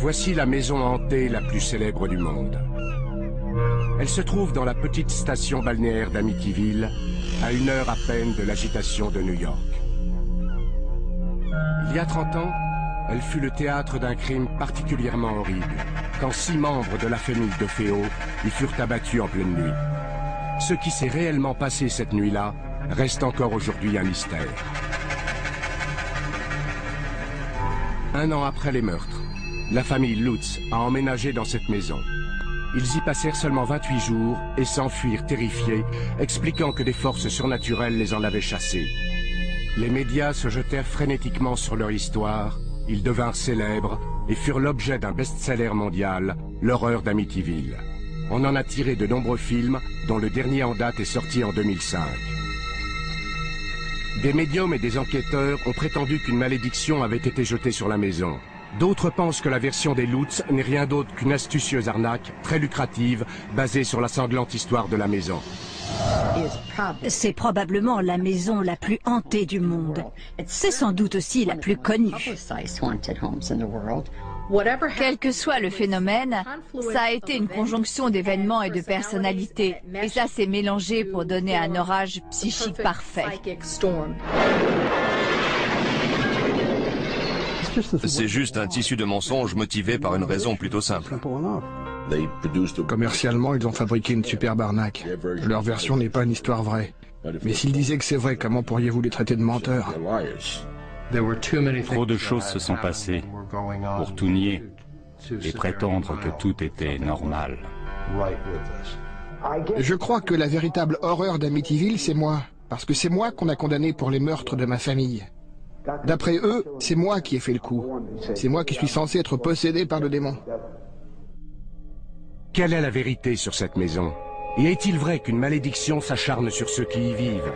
Voici la maison hantée la plus célèbre du monde. Elle se trouve dans la petite station balnéaire d'Amityville, à 1 heure à peine de l'agitation de New York. Il y a 30 ans, elle fut le théâtre d'un crime particulièrement horrible, quand 6 membres de la famille DeFeo y furent abattus en pleine nuit. Ce qui s'est réellement passé cette nuit-là reste encore aujourd'hui un mystère. 1 an après les meurtres, la famille Lutz a emménagé dans cette maison. Ils y passèrent seulement 28 jours et s'enfuirent terrifiés, expliquant que des forces surnaturelles les en avaient chassés. Les médias se jetèrent frénétiquement sur leur histoire, ils devinrent célèbres et furent l'objet d'un best-seller mondial, L'horreur d'Amityville. On en a tiré de nombreux films, dont le dernier en date est sorti en 2005. Des médiums et des enquêteurs ont prétendu qu'une malédiction avait été jetée sur la maison. D'autres pensent que la version des Lutz n'est rien d'autre qu'une astucieuse arnaque, très lucrative, basée sur la sanglante histoire de la maison. C'est probablement la maison la plus hantée du monde. C'est sans doute aussi la plus connue. Quel que soit le phénomène, ça a été une conjonction d'événements et de personnalités. Et ça s'est mélangé pour donner un orage psychique parfait. C'est juste un tissu de mensonges motivé par une raison plutôt simple. Commercialement, ils ont fabriqué une superbe arnaque. Leur version n'est pas une histoire vraie. Mais s'ils disaient que c'est vrai, comment pourriez-vous les traiter de menteurs? Trop de choses se sont passées pour tout nier et prétendre que tout était normal. Je crois que la véritable horreur d'Amityville, c'est moi. Parce que c'est moi qu'on a condamné pour les meurtres de ma famille. D'après eux, c'est moi qui ai fait le coup. C'est moi qui suis censé être possédé par le démon. Quelle est la vérité sur cette maison? Et est-il vrai qu'une malédiction s'acharne sur ceux qui y vivent?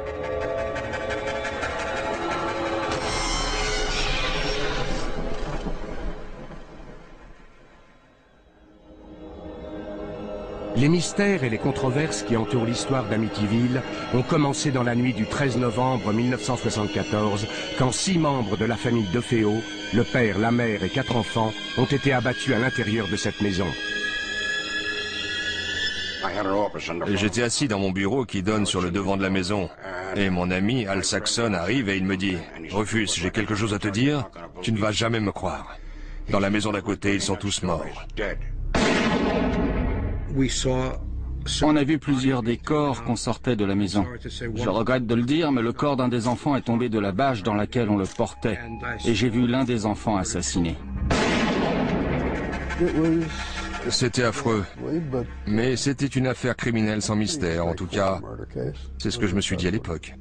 Les mystères et les controverses qui entourent l'histoire d'Amityville ont commencé dans la nuit du 13 novembre 1974, quand 6 membres de la famille DeFeo, le père, la mère et 4 enfants, ont été abattus à l'intérieur de cette maison. J'étais assis dans mon bureau qui donne sur le devant de la maison. Et mon ami Al Saxon arrive et il me dit « Rufus, j'ai quelque chose à te dire, tu ne vas jamais me croire. Dans la maison d'à côté, ils sont tous morts. » On a vu plusieurs des corps qu'on sortait de la maison. Je regrette de le dire, mais le corps d'un des enfants est tombé de la bâche dans laquelle on le portait. Et j'ai vu l'un des enfants assassiné. C'était affreux. Mais c'était une affaire criminelle sans mystère, en tout cas. C'est ce que je me suis dit à l'époque.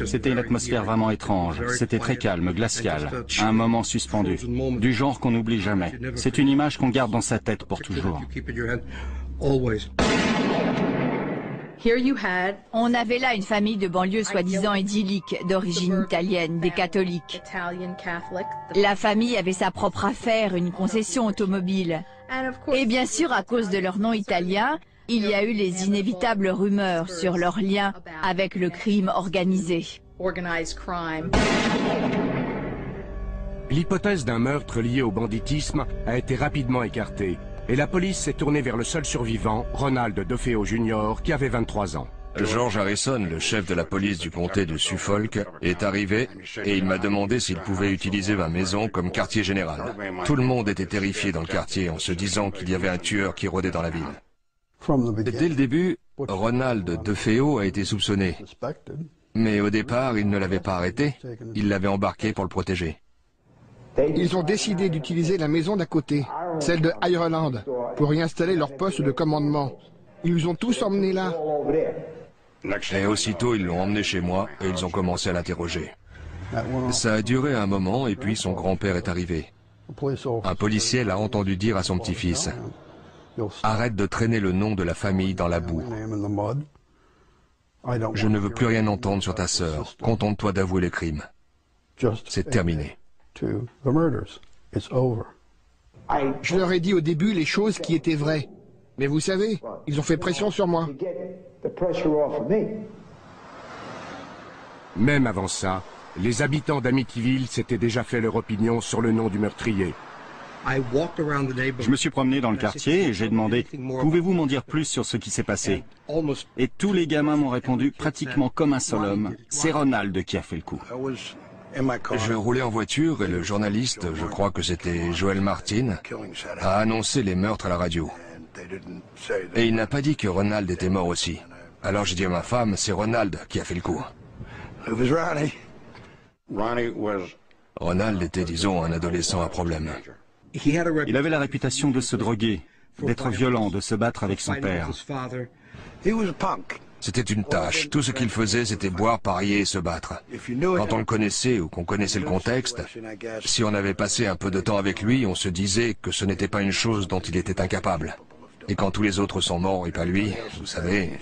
C'était une atmosphère vraiment étrange. C'était très calme, glacial. Un moment suspendu. Du genre qu'on n'oublie jamais. C'est une image qu'on garde dans sa tête pour toujours. On avait là une famille de banlieue soi-disant idyllique, d'origine italienne, des catholiques. La famille avait sa propre affaire, une concession automobile. Et bien sûr, à cause de leur nom italien, il y a eu les inévitables rumeurs sur leur lien avec le crime organisé. L'hypothèse d'un meurtre lié au banditisme a été rapidement écartée, et la police s'est tournée vers le seul survivant, Ronald DeFeo Jr., qui avait 23 ans. George Harrison, le chef de la police du comté de Suffolk, est arrivé et il m'a demandé s'il pouvait utiliser ma maison comme quartier général. Tout le monde était terrifié dans le quartier en se disant qu'il y avait un tueur qui rôdait dans la ville. Dès le début, Ronald DeFeo a été soupçonné. Mais au départ, il ne l'avait pas arrêté, il l'avait embarqué pour le protéger. Ils ont décidé d'utiliser la maison d'à côté, celle de Ireland, pour y installer leur poste de commandement. Ils nous ont tous emmenés là. Et aussitôt, ils l'ont emmené chez moi et ils ont commencé à l'interroger. Ça a duré un moment et puis son grand-père est arrivé. Un policier l'a entendu dire à son petit-fils « Arrête de traîner le nom de la famille dans la boue. Je ne veux plus rien entendre sur ta sœur. Contente-toi d'avouer les crimes. C'est terminé. » Je leur ai dit au début les choses qui étaient vraies. Mais vous savez, ils ont fait pression sur moi. Même avant ça, Les habitants d'Amityville s'étaient déjà fait leur opinion sur le nom du meurtrier. Je me suis promené dans le quartier et j'ai demandé « Pouvez-vous m'en dire plus sur ce qui s'est passé ?» Et tous les gamins m'ont répondu pratiquement comme un seul homme « C'est Ronald qui a fait le coup. » Je roulais en voiture et le journaliste, je crois que c'était Joel Martin, a annoncé les meurtres à la radio. Et il n'a pas dit que Ronald était mort aussi. Alors j'ai dit à ma femme, c'est Ronald qui a fait le coup. Ronald était, disons, un adolescent à problème. Il avait la réputation de se droguer, d'être violent, de se battre avec son père. C'était une tâche. Tout ce qu'il faisait, c'était boire, parier et se battre. Quand on le connaissait ou qu'on connaissait le contexte, si on avait passé un peu de temps avec lui, on se disait que ce n'était pas une chose dont il était incapable. Et quand tous les autres sont morts et pas lui, vous savez...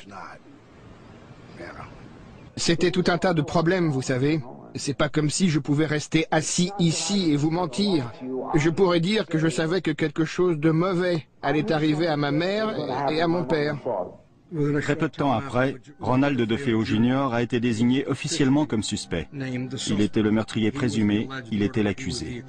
C'était tout un tas de problèmes, vous savez. C'est pas comme si je pouvais rester assis ici et vous mentir. Je pourrais dire que je savais que quelque chose de mauvais allait arriver à ma mère et à mon père. Très peu de temps après, Ronald DeFeo Jr. a été désigné officiellement comme suspect. Il était le meurtrier présumé, il était l'accusé.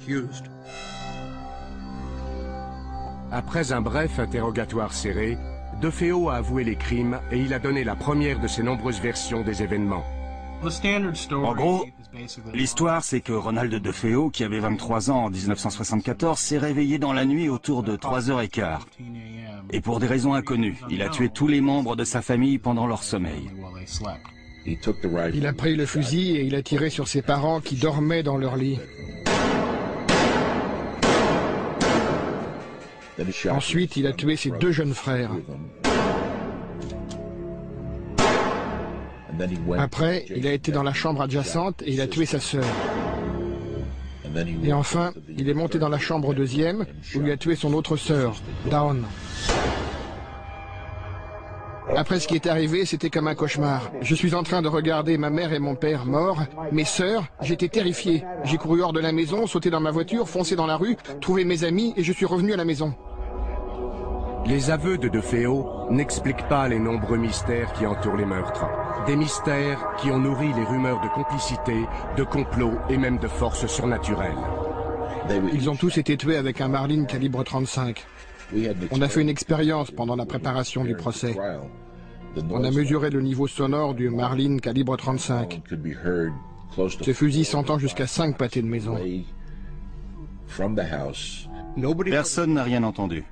Après un bref interrogatoire serré, DeFeo a avoué les crimes et il a donné la première de ses nombreuses versions des événements. En gros, l'histoire c'est que Ronald DeFeo, qui avait 23 ans en 1974, s'est réveillé dans la nuit autour de 3h15. Et pour des raisons inconnues, il a tué tous les membres de sa famille pendant leur sommeil. Il a pris le fusil et il a tiré sur ses parents qui dormaient dans leur lit. Ensuite, il a tué ses 2 jeunes frères. Après, il a été dans la chambre adjacente et il a tué sa sœur. Et enfin, il est monté dans la chambre deuxième où il a tué son autre sœur, Dawn. Après ce qui est arrivé, c'était comme un cauchemar. Je suis en train de regarder ma mère et mon père morts, mes sœurs, j'étais terrifié. J'ai couru hors de la maison, sauté dans ma voiture, foncé dans la rue, trouvé mes amis et je suis revenu à la maison. Les aveux de DeFeo n'expliquent pas les nombreux mystères qui entourent les meurtres. Des mystères qui ont nourri les rumeurs de complicité, de complot et même de forces surnaturelles. Ils ont tous été tués avec un Marlin calibre 35. On a fait une expérience pendant la préparation du procès. On a mesuré le niveau sonore du Marlin calibre 35. Ce fusil s'entend jusqu'à 5 pâtés de maison. Personne n'a rien entendu.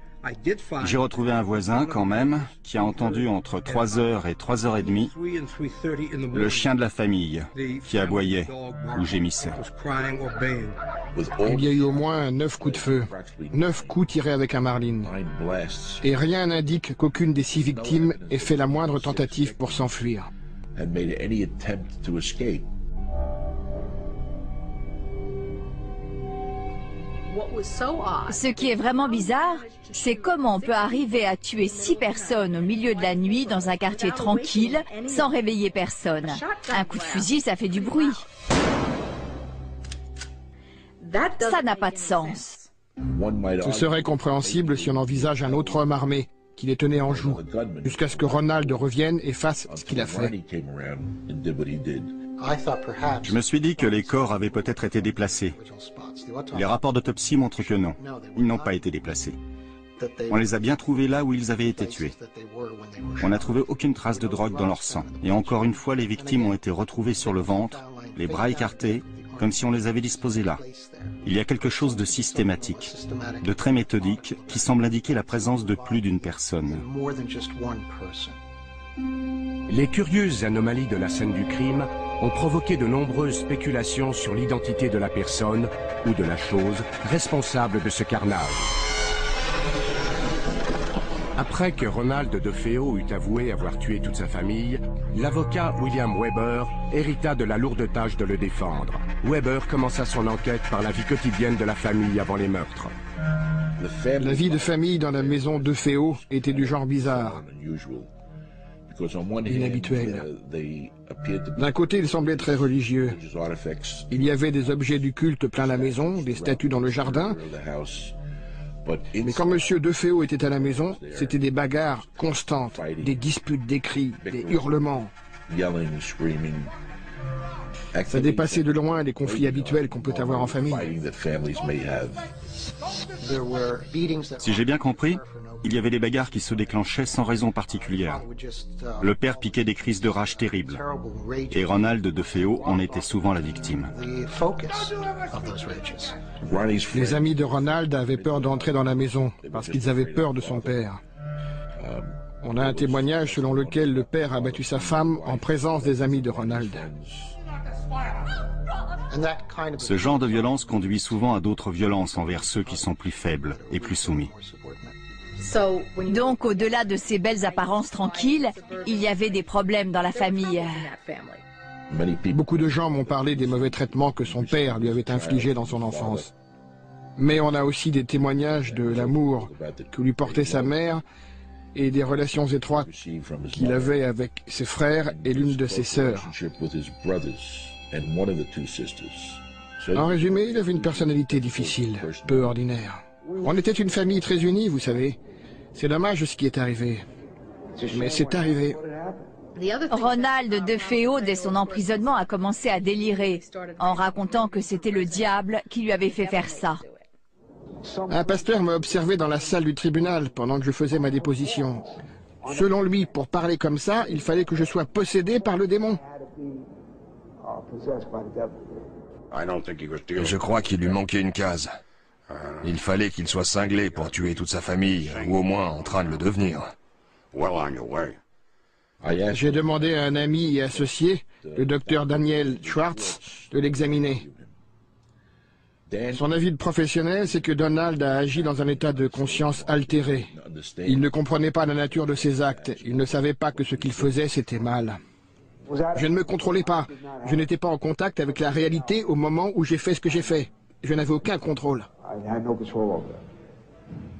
J'ai retrouvé un voisin, quand même, qui a entendu entre 3h et 3h30 le chien de la famille qui aboyait ou gémissait. Il y a eu au moins 9 coups de feu, 9 coups tirés avec un Marlin. Et rien n'indique qu'aucune des 6 victimes ait fait la moindre tentative pour s'enfuir. Ce qui est vraiment bizarre, c'est comment on peut arriver à tuer 6 personnes au milieu de la nuit dans un quartier tranquille sans réveiller personne. Un coup de fusil, ça fait du bruit. Ça n'a pas de sens. Ce serait compréhensible si on envisage un autre homme armé qui les tenait en joue, jusqu'à ce que Ronald revienne et fasse ce qu'il a fait. Je me suis dit que les corps avaient peut-être été déplacés. Les rapports d'autopsie montrent que non, ils n'ont pas été déplacés. On les a bien trouvés là où ils avaient été tués. On n'a trouvé aucune trace de drogue dans leur sang. Et encore une fois, les victimes ont été retrouvées sur le ventre, les bras écartés, comme si on les avait disposés là. Il y a quelque chose de systématique, de très méthodique, qui semble indiquer la présence de plus d'une personne. Les curieuses anomalies de la scène du crime ont provoqué de nombreuses spéculations sur l'identité de la personne ou de la chose responsable de ce carnage. Après que Ronald DeFeo eut avoué avoir tué toute sa famille, l'avocat William Weber hérita de la lourde tâche de le défendre. Weber commença son enquête par la vie quotidienne de la famille avant les meurtres. La vie de famille dans la maison DeFeo était du genre bizarre, inhabituel. D'un côté, il semblait très religieux. Il y avait des objets du culte plein la maison, des statues dans le jardin. Mais quand M. DeFeo était à la maison, c'était des bagarres constantes, des disputes, des cris, des hurlements. Ça dépassait de loin les conflits habituels qu'on peut avoir en famille. Si j'ai bien compris, il y avait des bagarres qui se déclenchaient sans raison particulière. Le père piquait des crises de rage terribles. Et Ronald DeFeo en était souvent la victime. Les amis de Ronald avaient peur d'entrer dans la maison parce qu'ils avaient peur de son père. On a un témoignage selon lequel le père a battu sa femme en présence des amis de Ronald. Ce genre de violence conduit souvent à d'autres violences envers ceux qui sont plus faibles et plus soumis. Donc, au-delà de ces belles apparences tranquilles, il y avait des problèmes dans la famille. Beaucoup de gens m'ont parlé des mauvais traitements que son père lui avait infligés dans son enfance. Mais on a aussi des témoignages de l'amour que lui portait sa mère et des relations étroites qu'il avait avec ses frères et l'une de ses sœurs. En résumé, il avait une personnalité difficile, peu ordinaire. On était une famille très unie, vous savez. C'est dommage ce qui est arrivé. Mais c'est arrivé. Ronald DeFeo, dès son emprisonnement, a commencé à délirer, en racontant que c'était le diable qui lui avait fait faire ça. Un pasteur m'a observé dans la salle du tribunal pendant que je faisais ma déposition. Selon lui, pour parler comme ça, il fallait que je sois possédé par le démon. Je crois qu'il lui manquait une case. Il fallait qu'il soit cinglé pour tuer toute sa famille, ou au moins en train de le devenir. J'ai demandé à un ami et associé, le docteur Daniel Schwartz, de l'examiner. Son avis de professionnel, c'est que Donald a agi dans un état de conscience altéré. Il ne comprenait pas la nature de ses actes. Il ne savait pas que ce qu'il faisait, c'était mal. Je ne me contrôlais pas. Je n'étais pas en contact avec la réalité au moment où j'ai fait ce que j'ai fait. Je n'avais aucun contrôle.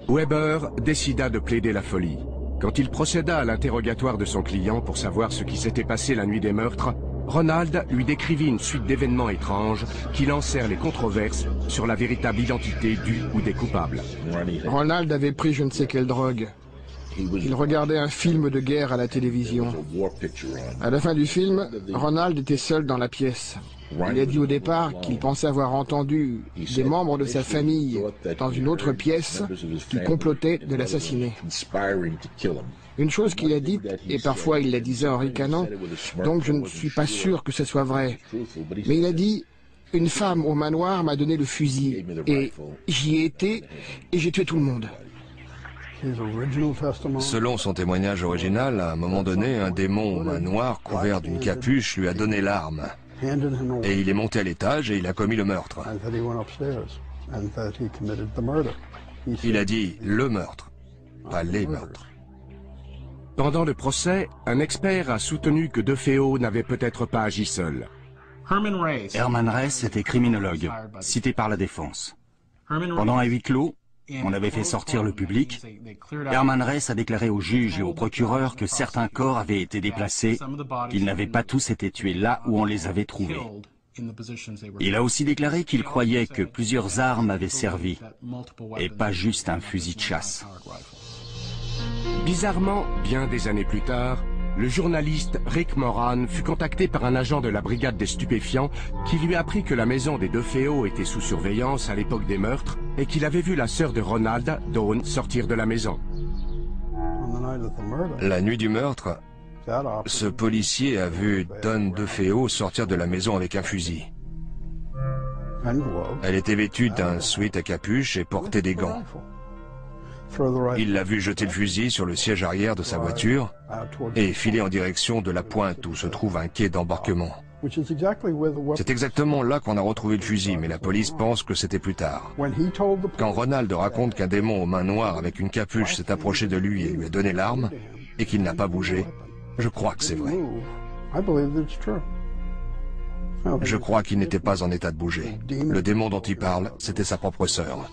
Weber décida de plaider la folie. Quand il procéda à l'interrogatoire de son client pour savoir ce qui s'était passé la nuit des meurtres, Ronald lui décrivit une suite d'événements étranges qui lancèrent les controverses sur la véritable identité du ou des coupables. Ronald avait pris je ne sais quelle drogue. Il regardait un film de guerre à la télévision. À la fin du film, Ronald était seul dans la pièce. Il a dit au départ qu'il pensait avoir entendu des membres de sa famille dans une autre pièce qui complotaient de l'assassiner. Une chose qu'il a dite, et parfois il la disait en ricanant, donc je ne suis pas sûr que ce soit vrai. Mais il a dit, une femme au manoir m'a donné le fusil, et j'y ai été, et j'ai tué tout le monde. Selon son témoignage original, à un moment donné, un démon au main noire couvert d'une capuche lui a donné l'arme. Et il est monté à l'étage et il a commis le meurtre. Il a dit le meurtre, pas les meurtres. Pendant le procès, un expert a soutenu que DeFeo n'avait peut-être pas agi seul. Herman Reyes était criminologue, cité par la défense. Pendant un huis clos, on avait fait sortir le public. Herman Reyes a déclaré au juge et au procureur que certains corps avaient été déplacés, qu'ils n'avaient pas tous été tués là où on les avait trouvés. Il a aussi déclaré qu'il croyait que plusieurs armes avaient servi, et pas juste un fusil de chasse. Bizarrement, bien des années plus tard, le journaliste Rick Moran fut contacté par un agent de la brigade des stupéfiants qui lui apprit que la maison des DeFeo était sous surveillance à l'époque des meurtres et qu'il avait vu la sœur de Ronald, Dawn, sortir de la maison. La nuit du meurtre, ce policier a vu Dawn DeFeo sortir de la maison avec un fusil. Elle était vêtue d'un sweat à capuche et portait des gants. Il l'a vu jeter le fusil sur le siège arrière de sa voiture et filer en direction de la pointe où se trouve un quai d'embarquement. C'est exactement là qu'on a retrouvé le fusil, mais la police pense que c'était plus tard. Quand Ronald raconte qu'un démon aux mains noires avec une capuche s'est approché de lui et lui a donné l'arme, et qu'il n'a pas bougé, je crois que c'est vrai. Je crois qu'il n'était pas en état de bouger. Le démon dont il parle, c'était sa propre sœur.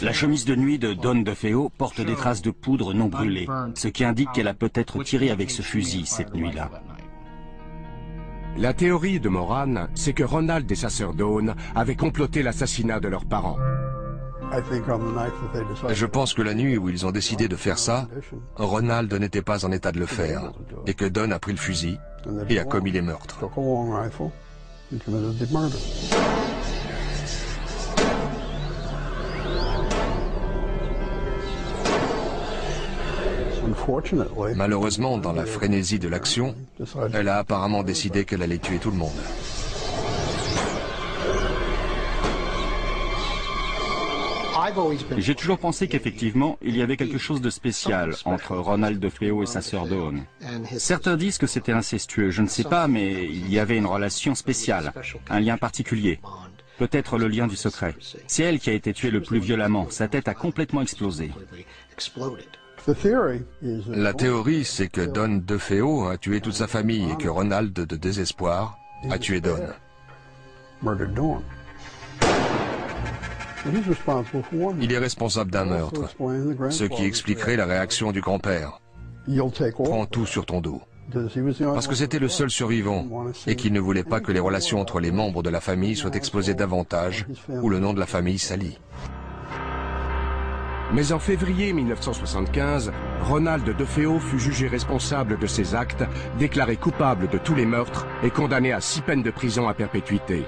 La chemise de nuit de Dawn DeFeo porte des traces de poudre non brûlée, ce qui indique qu'elle a peut-être tiré avec ce fusil cette nuit-là. La théorie de Moran, c'est que Ronald et sa sœur Dawn avaient comploté l'assassinat de leurs parents. Je pense que la nuit où ils ont décidé de faire ça, Ronald n'était pas en état de le faire, et que Dawn a pris le fusil, et a commis les meurtres. Malheureusement, dans la frénésie de l'action, elle a apparemment décidé qu'elle allait tuer tout le monde. J'ai toujours pensé qu'effectivement, il y avait quelque chose de spécial entre Ronald DeFeo et sa sœur Dawn. Certains disent que c'était incestueux, je ne sais pas, mais il y avait une relation spéciale, un lien particulier. Peut-être le lien du secret. C'est elle qui a été tuée le plus violemment, sa tête a complètement explosé. La théorie, c'est que Don DeFeo a tué toute sa famille et que Ronald, de désespoir, a tué Don. Il est responsable d'un meurtre, ce qui expliquerait la réaction du grand-père. Prends tout sur ton dos. Parce que c'était le seul survivant et qu'il ne voulait pas que les relations entre les membres de la famille soient exposées davantage ou le nom de la famille sali. Mais en février 1975, Ronald DeFeo fut jugé responsable de ses actes, déclaré coupable de tous les meurtres et condamné à 6 peines de prison à perpétuité.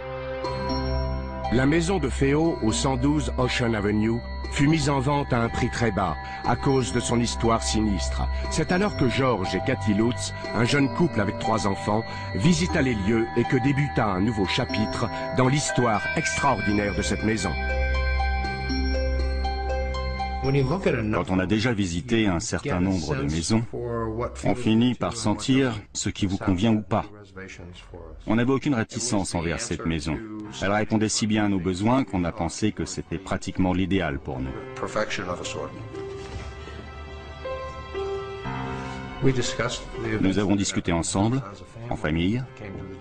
La maison DeFeo, au 112 Ocean Avenue, fut mise en vente à un prix très bas, à cause de son histoire sinistre. C'est alors que George et Kathy Lutz, un jeune couple avec 3 enfants, visita les lieux et que débuta un nouveau chapitre dans l'histoire extraordinaire de cette maison. Quand on a déjà visité un certain nombre de maisons, on finit par sentir ce qui vous convient ou pas. On n'avait aucune réticence envers cette maison. Elle répondait si bien à nos besoins qu'on a pensé que c'était pratiquement l'idéal pour nous. Nous avons discuté ensemble, en famille,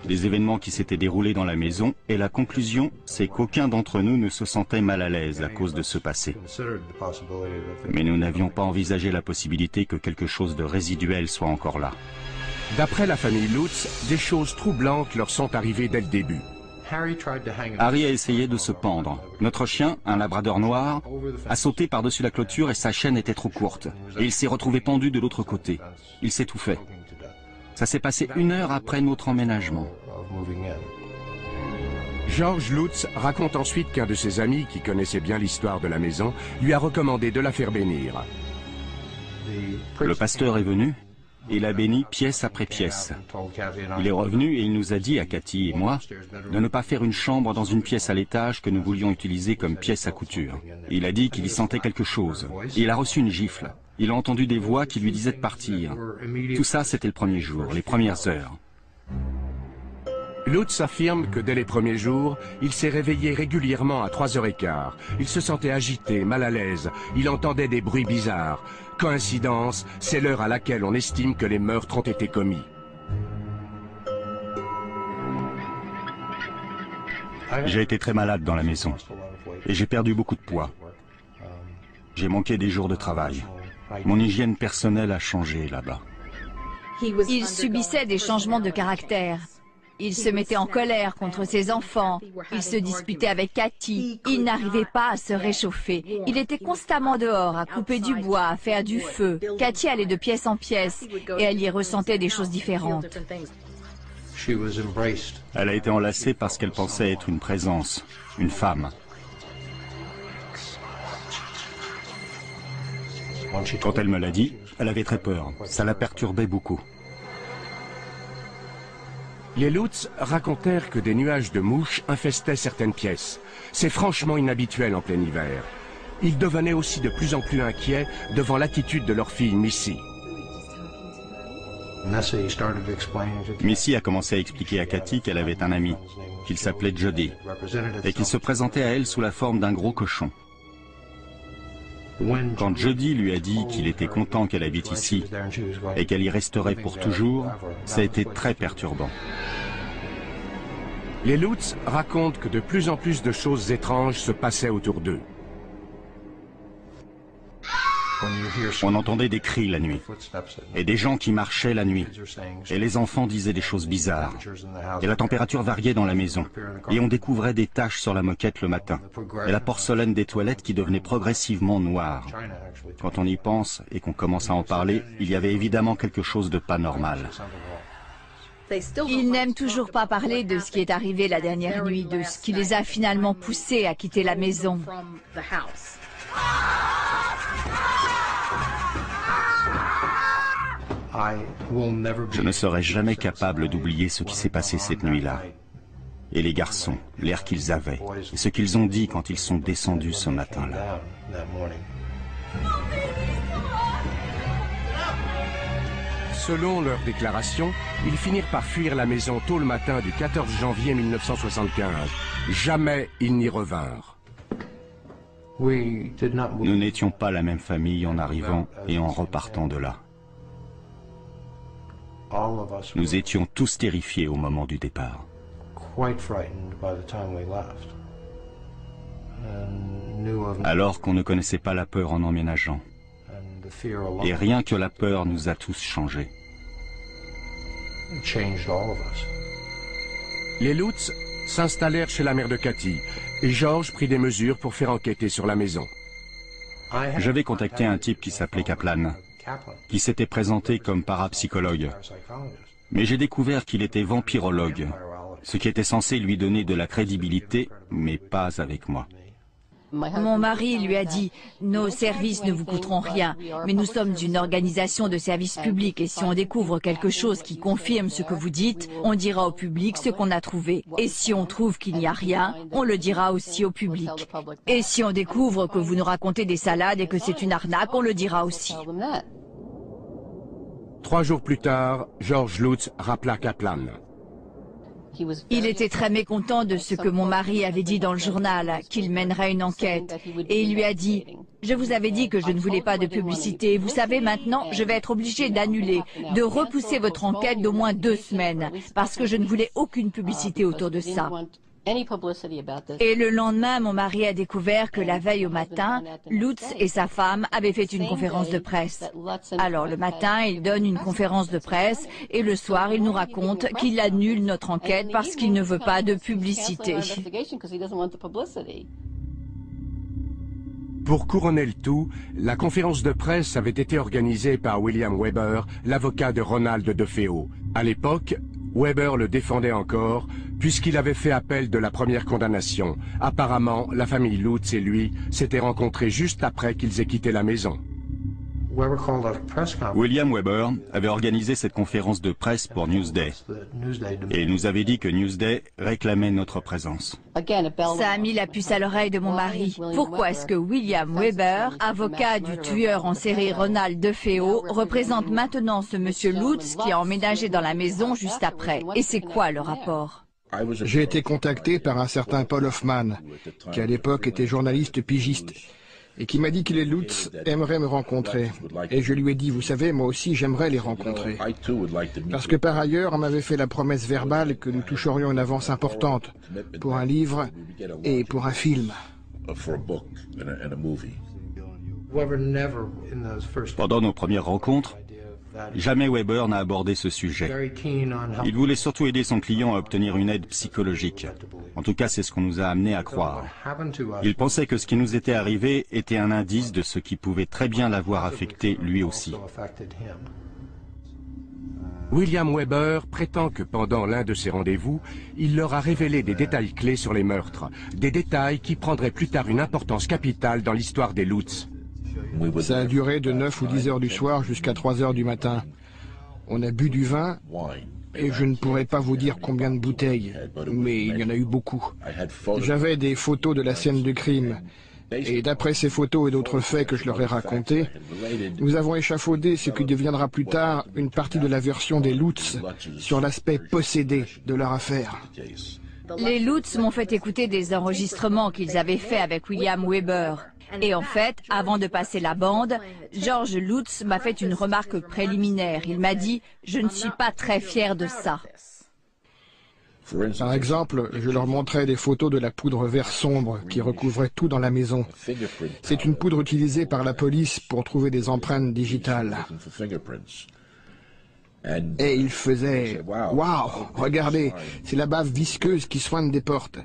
des événements qui s'étaient déroulés dans la maison et la conclusion, c'est qu'aucun d'entre nous ne se sentait mal à l'aise à cause de ce passé. Mais nous n'avions pas envisagé la possibilité que quelque chose de résiduel soit encore là. D'après la famille Lutz, des choses troublantes leur sont arrivées dès le début. Harry a essayé de se pendre. Notre chien, un labrador noir, a sauté par-dessus la clôture et sa chaîne était trop courte. Et il s'est retrouvé pendu de l'autre côté. Il s'étouffait. Ça s'est passé 1 heure après notre emménagement. George Lutz raconte ensuite qu'un de ses amis, qui connaissait bien l'histoire de la maison, lui a recommandé de la faire bénir. Le pasteur est venu. Il a béni pièce après pièce. Il est revenu et il nous a dit à Cathy et moi de ne pas faire une chambre dans une pièce à l'étage que nous voulions utiliser comme pièce à couture. Il a dit qu'il y sentait quelque chose. Il a reçu une gifle. Il a entendu des voix qui lui disaient de partir. Tout ça, c'était le premier jour, les premières heures. Lutz affirme que dès les premiers jours, il s'est réveillé régulièrement à 3h15. Il se sentait agité, mal à l'aise. Il entendait des bruits bizarres. Coïncidence, c'est l'heure à laquelle on estime que les meurtres ont été commis. J'ai été très malade dans la maison et j'ai perdu beaucoup de poids. J'ai manqué des jours de travail. Mon hygiène personnelle a changé là-bas. Il subissait des changements de caractère. Il se mettait en colère contre ses enfants, il se disputait avec Cathy, il n'arrivait pas à se réchauffer. Il était constamment dehors, à couper du bois, à faire du feu. Cathy allait de pièce en pièce et elle y ressentait des choses différentes. Elle a été enlacée parce qu'elle pensait être une présence, une femme. Quand elle me l'a dit, elle avait très peur. Ça la perturbait beaucoup. Les Lutz racontèrent que des nuages de mouches infestaient certaines pièces. C'est franchement inhabituel en plein hiver. Ils devenaient aussi de plus en plus inquiets devant l'attitude de leur fille Missy. Missy a commencé à expliquer à Cathy qu'elle avait un ami, qu'il s'appelait Jody, et qu'il se présentait à elle sous la forme d'un gros cochon. Quand Jody lui a dit qu'il était content qu'elle habite ici et qu'elle y resterait pour toujours, ça a été très perturbant. Les Lutz racontent que de plus en plus de choses étranges se passaient autour d'eux. On entendait des cris la nuit, et des gens qui marchaient la nuit, et les enfants disaient des choses bizarres, et la température variait dans la maison, et on découvrait des taches sur la moquette le matin, et la porcelaine des toilettes qui devenait progressivement noire. Quand on y pense et qu'on commence à en parler, il y avait évidemment quelque chose de pas normal. Ils n'aiment toujours pas parler de ce qui est arrivé la dernière nuit, de ce qui les a finalement poussés à quitter la maison. Je ne serai jamais capable d'oublier ce qui s'est passé cette nuit-là. Et les garçons, l'air qu'ils avaient, et ce qu'ils ont dit quand ils sont descendus ce matin-là. Selon leurs déclarations, ils finirent par fuir la maison tôt le matin du 14 janvier 1975. Jamais ils n'y revinrent. Nous n'étions pas la même famille en arrivant et en repartant de là. Nous étions tous terrifiés au moment du départ. Alors qu'on ne connaissait pas la peur en emménageant. Et rien que la peur nous a tous changés. Les Lutz s'installèrent chez la mère de Cathy et George prit des mesures pour faire enquêter sur la maison. J'avais contacté un type qui s'appelait Kaplan, qui s'était présenté comme parapsychologue. Mais j'ai découvert qu'il était vampirologue, ce qui était censé lui donner de la crédibilité, mais pas avec moi. Mon mari lui a dit « Nos services ne vous coûteront rien, mais nous sommes une organisation de service public et si on découvre quelque chose qui confirme ce que vous dites, on dira au public ce qu'on a trouvé. Et si on trouve qu'il n'y a rien, on le dira aussi au public. Et si on découvre que vous nous racontez des salades et que c'est une arnaque, on le dira aussi. » 3 jours plus tard, George Lutz rappela Kaplan. Il était très mécontent de ce que mon mari avait dit dans le journal, qu'il mènerait une enquête. Et il lui a dit « Je vous avais dit que je ne voulais pas de publicité. Vous savez, maintenant, je vais être obligé d'annuler, de repousser votre enquête d'au moins 2 semaines, parce que je ne voulais aucune publicité autour de ça. » Et le lendemain, mon mari a découvert que la veille au matin, Lutz et sa femme avaient fait une conférence de presse. Alors le matin, il donne une conférence de presse et le soir, il nous raconte qu'il annule notre enquête parce qu'il ne veut pas de publicité. Pour couronner le tout, la conférence de presse avait été organisée par William Weber, l'avocat de Ronald DeFeo. À l'époque, Weber le défendait encore, puisqu'il avait fait appel de la première condamnation. Apparemment, la famille Lutz et lui s'étaient rencontrés juste après qu'ils aient quitté la maison. William Weber avait organisé cette conférence de presse pour Newsday et nous avait dit que Newsday réclamait notre présence. Ça a mis la puce à l'oreille de mon mari. Pourquoi est-ce que William Weber, avocat du tueur en série Ronald DeFeo, représente maintenant ce monsieur Lutz qui a emménagé dans la maison juste après? Et c'est quoi le rapport? J'ai été contacté par un certain Paul Hoffman, qui à l'époque était journaliste pigiste, et qui m'a dit que les Lutz aimeraient me rencontrer. Et je lui ai dit, vous savez, moi aussi j'aimerais les rencontrer. Parce que par ailleurs, on m'avait fait la promesse verbale que nous toucherions une avance importante pour un livre et pour un film. Pendant nos premières rencontres, jamais Weber n'a abordé ce sujet. Il voulait surtout aider son client à obtenir une aide psychologique. En tout cas, c'est ce qu'on nous a amené à croire. Il pensait que ce qui nous était arrivé était un indice de ce qui pouvait très bien l'avoir affecté lui aussi. William Weber prétend que pendant l'un de ses rendez-vous, il leur a révélé des détails clés sur les meurtres, des détails qui prendraient plus tard une importance capitale dans l'histoire des Lutz. Ça a duré de 9 ou 10 heures du soir jusqu'à 3 heures du matin. On a bu du vin, et je ne pourrais pas vous dire combien de bouteilles, mais il y en a eu beaucoup. J'avais des photos de la scène du crime, et d'après ces photos et d'autres faits que je leur ai racontés, nous avons échafaudé ce qui deviendra plus tard une partie de la version des Lutz sur l'aspect possédé de leur affaire. Les Lutz m'ont fait écouter des enregistrements qu'ils avaient faits avec William Weber. Et en fait, avant de passer la bande, George Lutz m'a fait une remarque préliminaire. Il m'a dit « Je ne suis pas très fier de ça ». Par exemple, je leur montrais des photos de la poudre vert sombre qui recouvrait tout dans la maison. C'est une poudre utilisée par la police pour trouver des empreintes digitales. Et il faisait « Waouh, regardez, c'est la bave visqueuse qui soigne des portes. »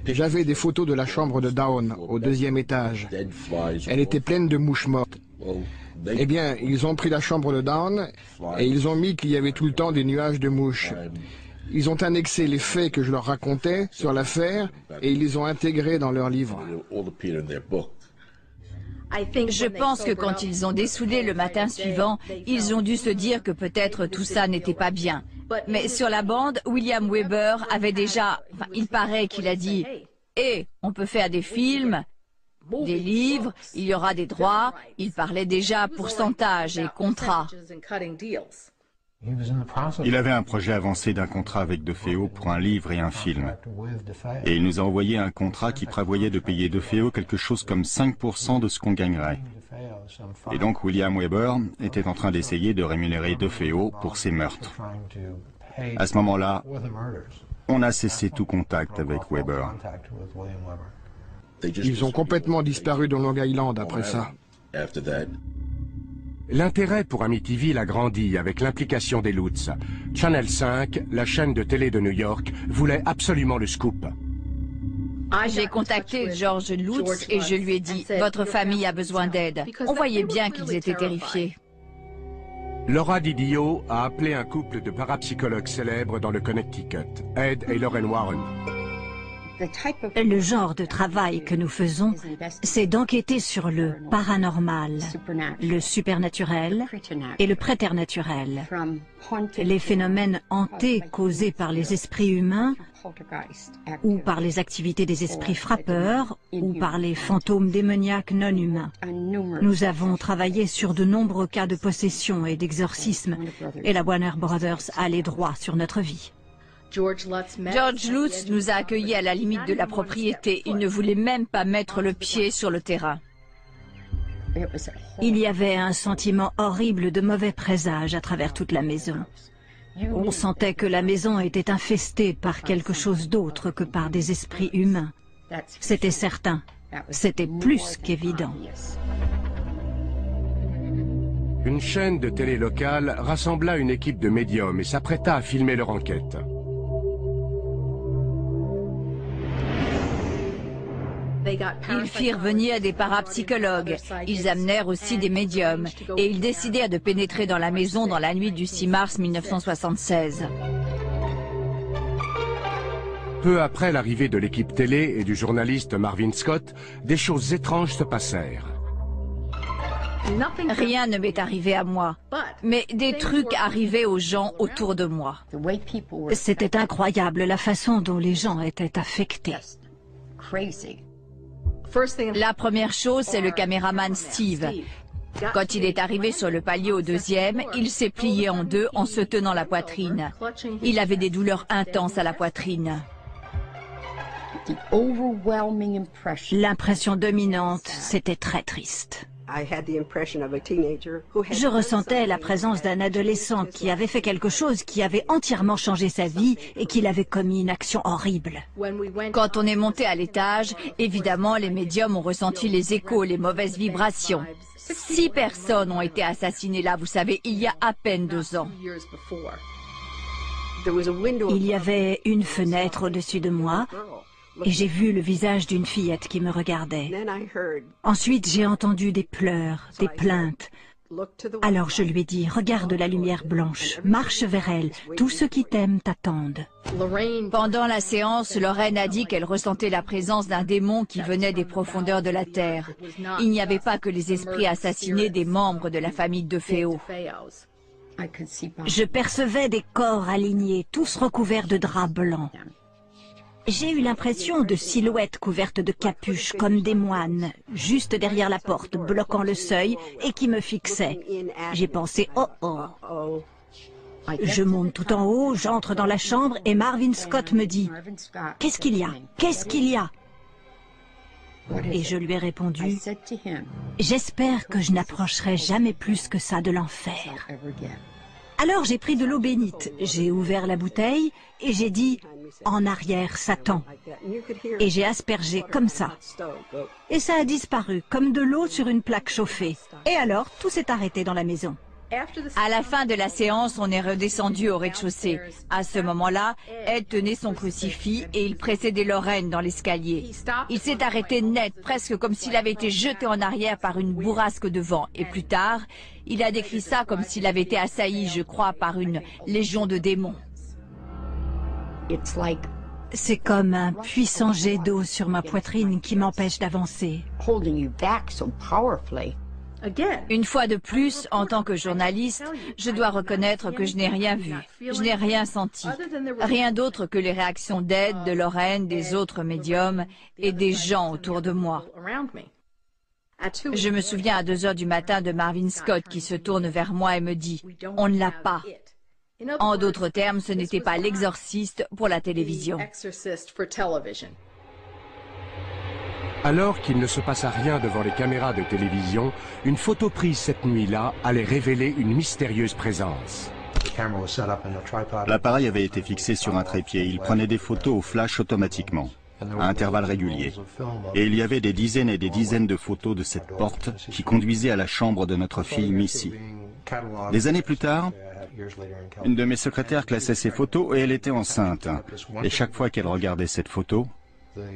J'avais des photos de la chambre de Down, au 2e étage. Elle était pleine de mouches mortes. Eh bien, ils ont pris la chambre de Dawn et ils ont mis qu'il y avait tout le temps des nuages de mouches. Ils ont annexé les faits que je leur racontais sur l'affaire et ils les ont intégrés dans leur livre. Je pense que quand ils ont dessoudé le matin suivant, ils ont dû se dire que peut-être tout ça n'était pas bien. Mais sur la bande, William Weber avait déjà... Enfin, il paraît qu'il a dit « Eh, on peut faire des films, des livres, il y aura des droits. » Il parlait déjà pourcentage et contrat. Il avait un projet avancé d'un contrat avec DeFeo pour un livre et un film. Et il nous a envoyé un contrat qui prévoyait de payer DeFeo quelque chose comme 5% de ce qu'on gagnerait. Et donc William Weber était en train d'essayer de rémunérer DeFeo pour ses meurtres. À ce moment-là, on a cessé tout contact avec Weber. Ils ont complètement disparu dans Long Island après ça. L'intérêt pour Amityville a grandi avec l'implication des Lutz. Channel 5, la chaîne de télé de New York, voulait absolument le scoop. J'ai contacté George Lutz et je lui ai dit « Votre famille a besoin d'aide ». On voyait bien qu'ils étaient terrifiés. Laura Didio a appelé un couple de parapsychologues célèbres dans le Connecticut, Ed et Lorraine Warren. Le genre de travail que nous faisons, c'est d'enquêter sur le paranormal, le supernaturel et le préternaturel. Les phénomènes hantés causés par les esprits humains ou par les activités des esprits frappeurs ou par les fantômes démoniaques non humains. Nous avons travaillé sur de nombreux cas de possession et d'exorcisme et la Warner Brothers allait droit sur notre vie. George Lutz nous a accueillis à la limite de la propriété. Il ne voulait même pas mettre le pied sur le terrain. Il y avait un sentiment horrible de mauvais présage à travers toute la maison. On sentait que la maison était infestée par quelque chose d'autre que par des esprits humains. C'était certain. C'était plus qu'évident. Une chaîne de télé locale rassembla une équipe de médiums et s'apprêta à filmer leur enquête. Ils firent venir des parapsychologues, ils amenèrent aussi des médiums, et ils décidèrent de pénétrer dans la maison dans la nuit du 6 mars 1976. Peu après l'arrivée de l'équipe télé et du journaliste Marvin Scott, des choses étranges se passèrent. Rien ne m'est arrivé à moi, mais des trucs arrivaient aux gens autour de moi. C'était incroyable la façon dont les gens étaient affectés. La première chose, c'est le caméraman Steve. Quand il est arrivé sur le palier au deuxième, il s'est plié en deux en se tenant la poitrine. Il avait des douleurs intenses à la poitrine. L'impression dominante, c'était très triste. Je ressentais la présence d'un adolescent qui avait fait quelque chose qui avait entièrement changé sa vie et qu'il avait commis une action horrible. Quand on est monté à l'étage, évidemment, les médiums ont ressenti les échos, les mauvaises vibrations. 6 personnes ont été assassinées là, vous savez, il y a à peine 2 ans. Il y avait une fenêtre au-dessus de moi. Et j'ai vu le visage d'une fillette qui me regardait. Ensuite, j'ai entendu des pleurs, des plaintes. Alors je lui ai dit, regarde la lumière blanche, marche vers elle, tous ceux qui t'aiment t'attendent. Pendant la séance, Lorraine a dit qu'elle ressentait la présence d'un démon qui venait des profondeurs de la terre. Il n'y avait pas que les esprits assassinés des membres de la famille DeFeo. Je percevais des corps alignés, tous recouverts de draps blancs. J'ai eu l'impression de silhouettes couvertes de capuches comme des moines, juste derrière la porte, bloquant le seuil et qui me fixaient. J'ai pensé « oh oh ». Je monte tout en haut, j'entre dans la chambre et Marvin Scott me dit « Qu'est-ce qu'il y a? Qu'est-ce qu'il y a ?» Et je lui ai répondu « J'espère que je n'approcherai jamais plus que ça de l'enfer. » Alors j'ai pris de l'eau bénite, j'ai ouvert la bouteille et j'ai dit « En arrière, Satan !» Et j'ai aspergé comme ça. Et ça a disparu, comme de l'eau sur une plaque chauffée. Et alors, tout s'est arrêté dans la maison. À la fin de la séance, on est redescendu au rez-de-chaussée. À ce moment-là, Ed tenait son crucifix et il précédait Lorraine dans l'escalier. Il s'est arrêté net, presque comme s'il avait été jeté en arrière par une bourrasque de vent. Et plus tard, il a décrit ça comme s'il avait été assailli, je crois, par une légion de démons. C'est comme un puissant jet d'eau sur ma poitrine qui m'empêche d'avancer. Une fois de plus, en tant que journaliste, je dois reconnaître que je n'ai rien vu, je n'ai rien senti. Rien d'autre que les réactions d'Ed, de Lorraine, des autres médiums et des gens autour de moi. Je me souviens à 2 heures du matin de Marvin Scott qui se tourne vers moi et me dit « On ne l'a pas ». En d'autres termes, ce n'était pas l'exorciste pour la télévision. Alors qu'il ne se passa rien devant les caméras de télévision, une photo prise cette nuit-là allait révéler une mystérieuse présence. L'appareil avait été fixé sur un trépied. Il prenait des photos au flash automatiquement, à intervalles réguliers. Et il y avait des dizaines et des dizaines de photos de cette porte qui conduisait à la chambre de notre fille Missy. Des années plus tard, une de mes secrétaires classait ces photos et elle était enceinte. Et chaque fois qu'elle regardait cette photo,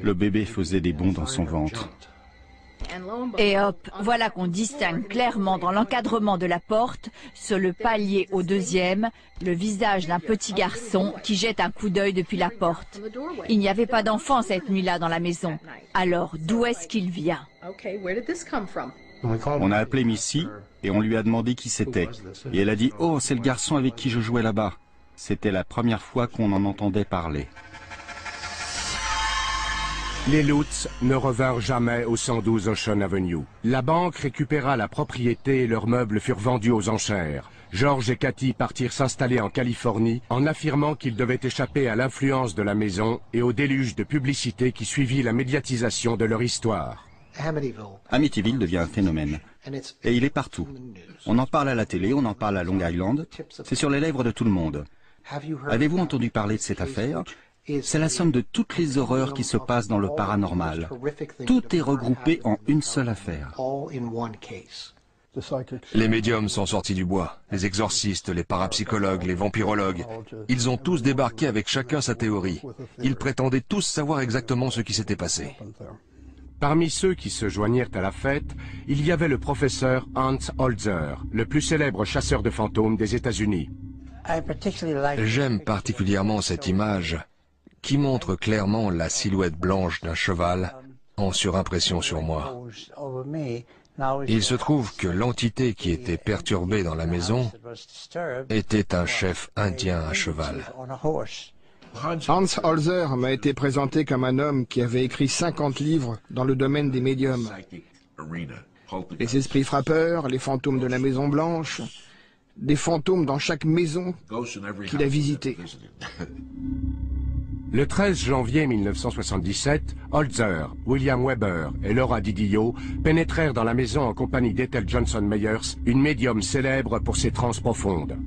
le bébé faisait des bonds dans son ventre. Et hop, voilà qu'on distingue clairement dans l'encadrement de la porte, sur le palier au 2e, le visage d'un petit garçon qui jette un coup d'œil depuis la porte. Il n'y avait pas d'enfant cette nuit-là dans la maison. Alors, d'où est-ce qu'il vient? On a appelé Missy et on lui a demandé qui c'était. Et elle a dit « Oh, c'est le garçon avec qui je jouais là-bas ». C'était la première fois qu'on en entendait parler. Les Lutz ne revinrent jamais au 112 Ocean Avenue. La banque récupéra la propriété et leurs meubles furent vendus aux enchères. George et Cathy partirent s'installer en Californie en affirmant qu'ils devaient échapper à l'influence de la maison et au déluge de publicité qui suivit la médiatisation de leur histoire. Amityville devient un phénomène. Et il est partout. On en parle à la télé, on en parle à Long Island. C'est sur les lèvres de tout le monde. Avez-vous entendu parler de cette affaire ? C'est la somme de toutes les horreurs qui se passent dans le paranormal. Tout est regroupé en une seule affaire. Les médiums sont sortis du bois, les exorcistes, les parapsychologues, les vampirologues. Ils ont tous débarqué avec chacun sa théorie. Ils prétendaient tous savoir exactement ce qui s'était passé. Parmi ceux qui se joignirent à la fête, il y avait le professeur Hans Holzer, le plus célèbre chasseur de fantômes des États-Unis. J'aime particulièrement cette image qui montre clairement la silhouette blanche d'un cheval en surimpression sur moi. Il se trouve que l'entité qui était perturbée dans la maison était un chef indien à cheval. Hans Holzer m'a été présenté comme un homme qui avait écrit 50 livres dans le domaine des médiums. Les esprits frappeurs, les fantômes de la Maison Blanche, des fantômes dans chaque maison qu'il a visitée. Le 13 janvier 1977, Holzer, William Weber et Laura Didio pénétrèrent dans la maison en compagnie d'Ethel Johnson Meyers, une médium célèbre pour ses transes profondes.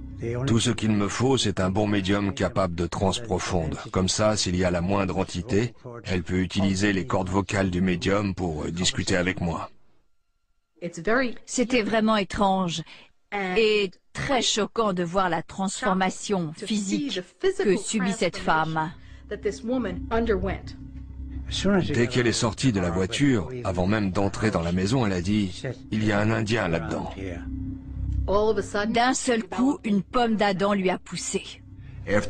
Tout ce qu'il me faut, c'est un bon médium capable de transes profondes. Comme ça, s'il y a la moindre entité, elle peut utiliser les cordes vocales du médium pour discuter avec moi. C'était vraiment étrange et très choquant de voir la transformation physique que subit cette femme. Dès qu'elle est sortie de la voiture, avant même d'entrer dans la maison, elle a dit « Il y a un Indien là-dedans ». D'un seul coup, une pomme d'Adam lui a poussé.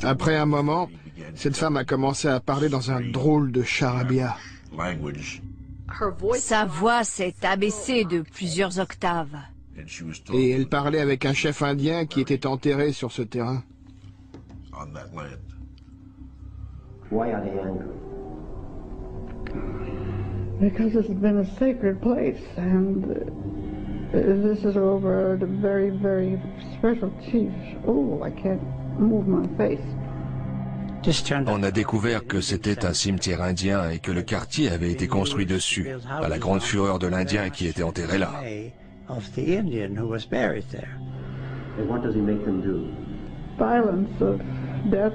Après un moment, cette femme a commencé à parler dans un drôle de charabia. Sa voix s'est abaissée de plusieurs octaves. Et elle parlait avec un chef indien qui était enterré sur ce terrain. Why are they angry? Because it's been a sacred place, and this is over the very, very special chief. Oh, I can't move my face. On a découvert que c'était un cimetière indien et que le quartier avait été construit dessus, à la grande fureur de l'Indien qui était enterré là. And what does he make them do? Violence of death.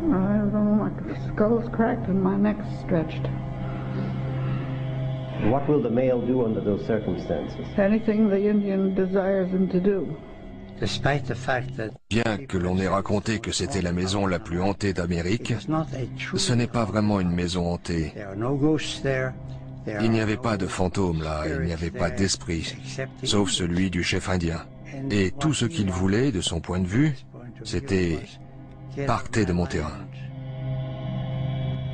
I don't know, my skull's cracked and my neck's stretched. What will the male do under those circumstances? Anything the Indian desires him to do. Bien que l'on ait raconté que c'était la maison la plus hantée d'Amérique, ce n'est pas vraiment une maison hantée. Il n'y avait pas de fantômes là, il n'y avait pas d'esprit, sauf celui du chef indien. Et tout ce qu'il voulait, de son point de vue, c'était « partez de mon terrain ».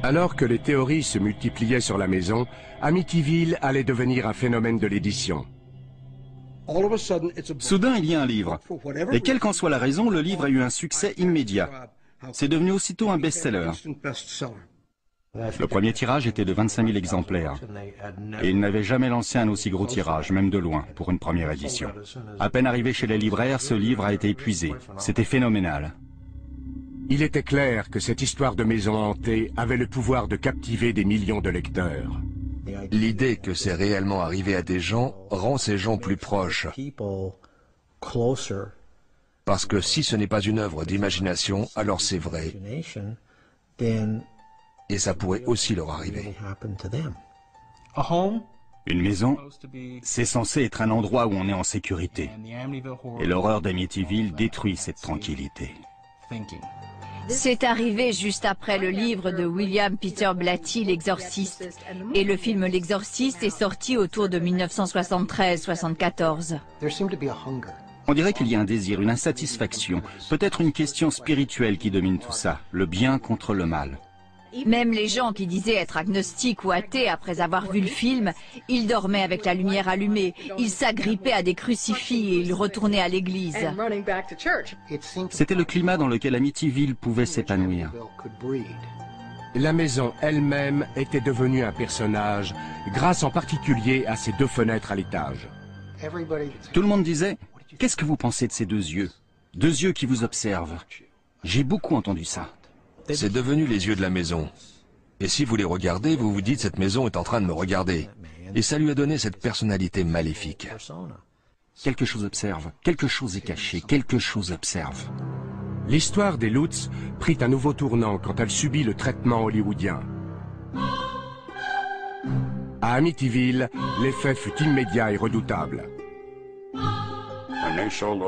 Alors que les théories se multipliaient sur la maison, Amityville allait devenir un phénomène de l'édition. Soudain, il y a un livre. Et quelle qu'en soit la raison, le livre a eu un succès immédiat. C'est devenu aussitôt un best-seller. Le premier tirage était de 25 000 exemplaires. Et il n'avait jamais lancé un aussi gros tirage, même de loin, pour une première édition. À peine arrivé chez les libraires, ce livre a été épuisé. C'était phénoménal. Il était clair que cette histoire de maison hantée avait le pouvoir de captiver des millions de lecteurs. L'idée que c'est réellement arrivé à des gens rend ces gens plus proches. Parce que si ce n'est pas une œuvre d'imagination, alors c'est vrai. Et ça pourrait aussi leur arriver. Une maison, c'est censé être un endroit où on est en sécurité. Et l'horreur d'Amityville détruit cette tranquillité. C'est arrivé juste après le livre de William Peter Blatty, L'Exorciste. Et le film L'Exorciste est sorti autour de 1973-74. On dirait qu'il y a un désir, une insatisfaction, peut-être une question spirituelle qui domine tout ça, le bien contre le mal. Même les gens qui disaient être agnostiques ou athées après avoir vu le film, ils dormaient avec la lumière allumée, ils s'agrippaient à des crucifix et ils retournaient à l'église. C'était le climat dans lequel Amityville pouvait s'épanouir. La maison elle-même était devenue un personnage, grâce en particulier à ses 2 fenêtres à l'étage. Tout le monde disait « Qu'est-ce que vous pensez de ces 2 yeux? 2 yeux qui vous observent. » J'ai beaucoup entendu ça. C'est devenu les yeux de la maison. Et si vous les regardez, vous vous dites « cette maison est en train de me regarder ». Et ça lui a donné cette personnalité maléfique. Quelque chose observe, quelque chose est caché, quelque chose observe. L'histoire des Lutz prit un nouveau tournant quand elle subit le traitement hollywoodien. À Amityville, l'effet fut immédiat et redoutable.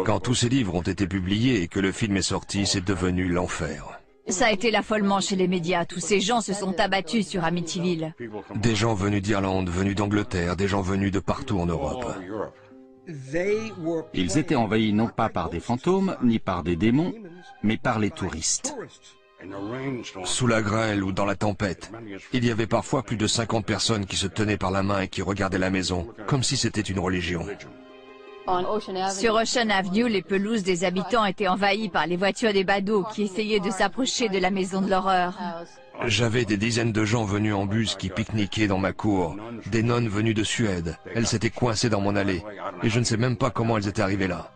Quand tous ces livres ont été publiés et que le film est sorti, c'est devenu l'enfer. Ça a été l'affolement chez les médias. Tous ces gens se sont abattus sur Amityville. Des gens venus d'Irlande, venus d'Angleterre, des gens venus de partout en Europe. Ils étaient envahis non pas par des fantômes, ni par des démons, mais par les touristes. Sous la grêle ou dans la tempête, il y avait parfois plus de 50 personnes qui se tenaient par la main et qui regardaient la maison, comme si c'était une religion. Sur Ocean Avenue, les pelouses des habitants étaient envahies par les voitures des badauds qui essayaient de s'approcher de la maison de l'horreur. J'avais des dizaines de gens venus en bus qui pique-niquaient dans ma cour, des nonnes venues de Suède. Elles s'étaient coincées dans mon allée, et je ne sais même pas comment elles étaient arrivées là.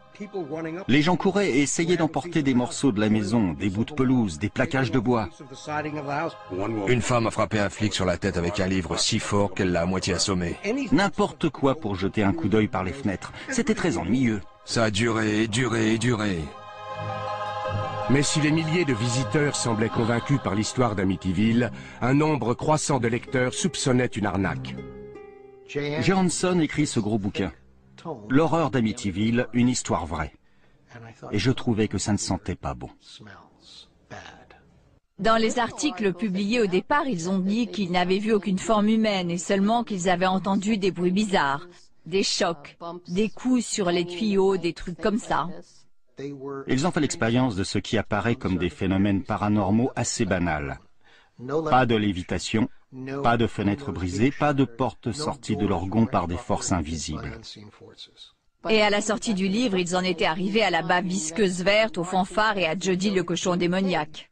Les gens couraient et essayaient d'emporter des morceaux de la maison, des bouts de pelouse, des plaquages de bois. Une femme a frappé un flic sur la tête avec un livre si fort qu'elle l'a à moitié assommé. N'importe quoi pour jeter un coup d'œil par les fenêtres. C'était très ennuyeux. Ça a duré et duré et duré. Mais si les milliers de visiteurs semblaient convaincus par l'histoire d'Amityville, un nombre croissant de lecteurs soupçonnait une arnaque. Johansson écrit ce gros bouquin. L'horreur d'Amityville, une histoire vraie. Et je trouvais que ça ne sentait pas bon. Dans les articles publiés au départ, ils ont dit qu'ils n'avaient vu aucune forme humaine et seulement qu'ils avaient entendu des bruits bizarres, des chocs, des coups sur les tuyaux, des trucs comme ça. Ils ont fait l'expérience de ce qui apparaît comme des phénomènes paranormaux assez banals. Pas de lévitation, pas de fenêtres brisées, pas de portes sorties de leur gonds par des forces invisibles. Et à la sortie du livre, ils en étaient arrivés à la bave visqueuse verte, aux fanfares et à Jody le cochon démoniaque.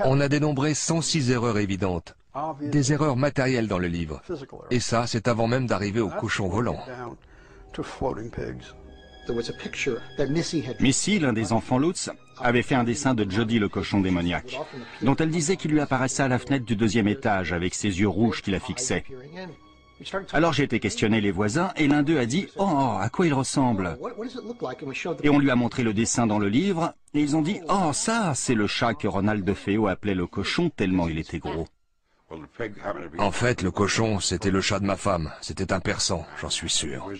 On a dénombré 106 erreurs évidentes, des erreurs matérielles dans le livre. Et ça, c'est avant même d'arriver au cochon volant. Missy, l'un des enfants Lutz, avait fait un dessin de Jody le cochon démoniaque, dont elle disait qu'il lui apparaissait à la fenêtre du 2e étage avec ses yeux rouges qui la fixaient. Alors j'ai été questionner les voisins et l'un d'eux a dit « Oh, à quoi il ressemble ?» Et on lui a montré le dessin dans le livre et ils ont dit « Oh, ça, c'est le chat que Ronald DeFeo appelait le cochon tellement il était gros. » En fait, le cochon, c'était le chat de ma femme. C'était un persan, j'en suis sûr.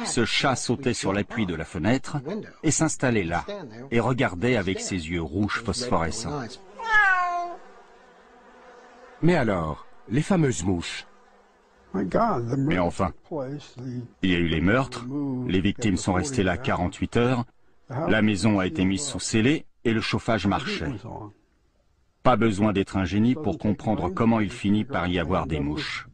Ce chat sautait sur l'appui de la fenêtre et s'installait là, et regardait avec ses yeux rouges phosphorescents. Mais alors, les fameuses mouches? Mais enfin, il y a eu les meurtres, les victimes sont restées là 48 heures, la maison a été mise sous scellé et le chauffage marchait. Pas besoin d'être un génie pour comprendre comment il finit par y avoir des mouches.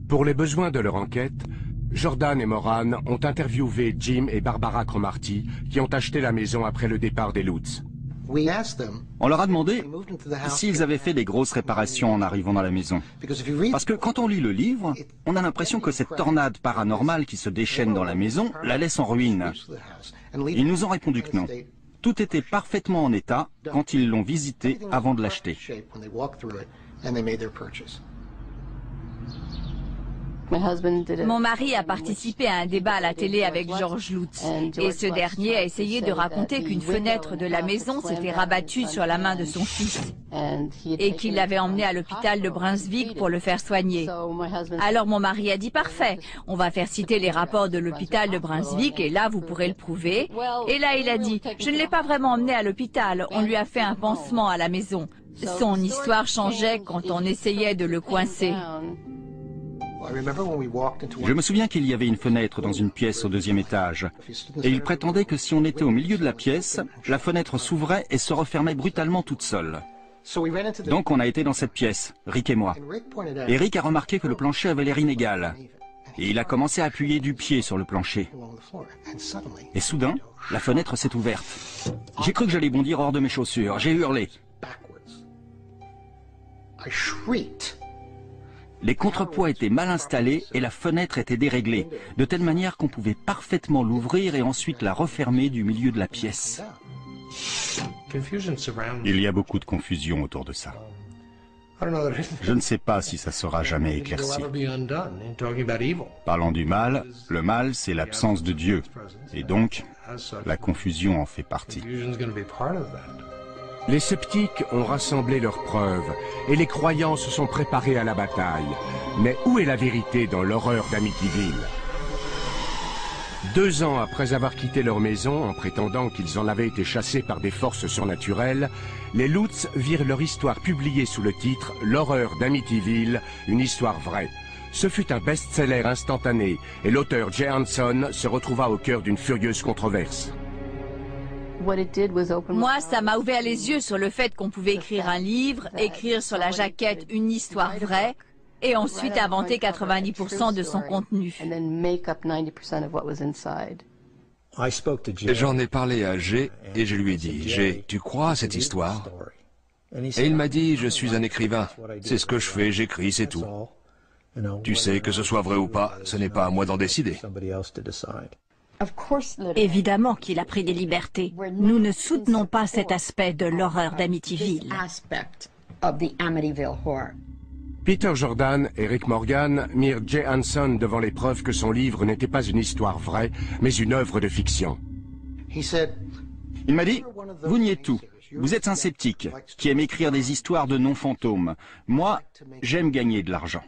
Pour les besoins de leur enquête, Jordan et Moran ont interviewé Jim et Barbara Cromarty qui ont acheté la maison après le départ des Lutz. On leur a demandé s'ils avaient fait des grosses réparations en arrivant dans la maison. Parce que quand on lit le livre, on a l'impression que cette tornade paranormale qui se déchaîne dans la maison la laisse en ruine. Ils nous ont répondu que non. Tout était parfaitement en état quand ils l'ont visité avant de l'acheter. Mon mari a participé à un débat à la télé avec George Lutz et ce dernier a essayé de raconter qu'une fenêtre de la maison s'était rabattue sur la main de son fils et qu'il l'avait emmené à l'hôpital de Brunswick pour le faire soigner. Alors mon mari a dit parfait, on va faire citer les rapports de l'hôpital de Brunswick et là vous pourrez le prouver. Et là il a dit, je ne l'ai pas vraiment emmené à l'hôpital, on lui a fait un pansement à la maison. Son histoire changeait quand on essayait de le coincer. Je me souviens qu'il y avait une fenêtre dans une pièce au 2e étage, et il prétendait que si on était au milieu de la pièce, la fenêtre s'ouvrait et se refermait brutalement toute seule. Donc on a été dans cette pièce, Rick et moi. Et Rick a remarqué que le plancher avait l'air inégal, et il a commencé à appuyer du pied sur le plancher. Et soudain, la fenêtre s'est ouverte. J'ai cru que j'allais bondir hors de mes chaussures, j'ai hurlé. Les contrepoids étaient mal installés et la fenêtre était déréglée, de telle manière qu'on pouvait parfaitement l'ouvrir et ensuite la refermer du milieu de la pièce. Il y a beaucoup de confusion autour de ça. Je ne sais pas si ça sera jamais éclairci. Parlant du mal, le mal c'est l'absence de Dieu, et donc la confusion en fait partie. Les sceptiques ont rassemblé leurs preuves et les croyants se sont préparés à la bataille. Mais où est la vérité dans l'horreur d'Amityville? 2 ans après avoir quitté leur maison en prétendant qu'ils en avaient été chassés par des forces surnaturelles, les Lutz virent leur histoire publiée sous le titre « L'horreur d'Amityville, une histoire vraie ». Ce fut un best-seller instantané et l'auteur Jay Hanson se retrouva au cœur d'une furieuse controverse. Moi, ça m'a ouvert les yeux sur le fait qu'on pouvait écrire un livre, écrire sur la jaquette une histoire vraie, et ensuite inventer 90% de son contenu. J'en ai parlé à Jay et je lui ai dit, Jay, tu crois à cette histoire? Et il m'a dit, je suis un écrivain, c'est ce que je fais, j'écris, c'est tout. Tu sais, que ce soit vrai ou pas, ce n'est pas à moi d'en décider. Évidemment qu'il a pris des libertés. Nous ne soutenons pas cet aspect de l'horreur d'Amityville. Peter Jordan et Rick Morgan mirent Jay Hanson devant les preuves que son livre n'était pas une histoire vraie, mais une œuvre de fiction. Il m'a dit, vous niez tout. Vous êtes un sceptique, qui aime écrire des histoires de non-fantômes. Moi, j'aime gagner de l'argent.